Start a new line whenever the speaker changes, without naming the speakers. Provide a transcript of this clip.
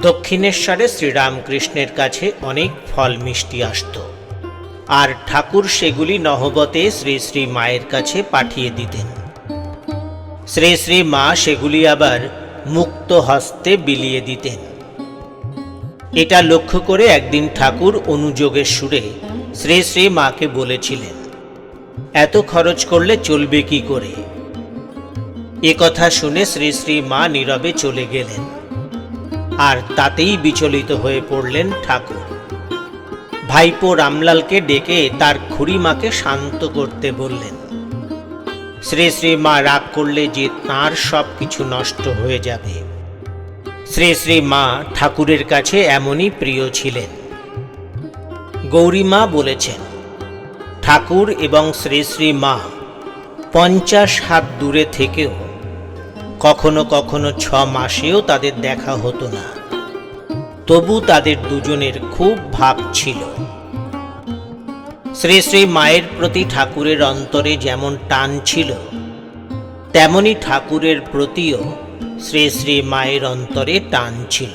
দক্ষিণেশ্বরে শ্রীরামকৃষ্ণের কাছে অনেক ফল মিষ্টি আসত, আর ঠাকুর সেগুলি নহবতে শ্রী শ্রী মায়ের কাছে পাঠিয়ে দিতেন। শ্রী শ্রী মা সেগুলি আবার মুক্ত হস্তে বিলিয়ে দিতেন। এটা লক্ষ্য করে একদিন ঠাকুর অনুযোগের সুরে শ্রী শ্রী মাকে বলেছিলেন, এত খরচ করলে চলবে কি করে? এ কথা শুনে শ্রী শ্রী মা নীরবে চলে গেলেন, আর তাতেই বিচলিত হয়ে পড়লেন ঠাকুর। ভাইপো রামলালকে ডেকে তার খুড়িমাকে শান্ত করতে বললেন। শ্রী শ্রী মা রাগ করলে যে তাঁর সব কিছু নষ্ট হয়ে যাবে। শ্রী শ্রী মা ঠাকুরের কাছে এমনই প্রিয় ছিলেন। গৌরীমা বলেছেন, ঠাকুর এবং শ্রী শ্রী মা 50 হাত দূরে থেকেও কখনো কখনো 6 মাসেও তাদের দেখা হতো না, তবু তাদের দুজনের খুব ভাব ছিল। শ্রী শ্রী মায়ের প্রতি ঠাকুরের অন্তরে যেমন টান ছিল, তেমনি ঠাকুরের প্রতিও শ্রী শ্রী মায়ের অন্তরে টান ছিল।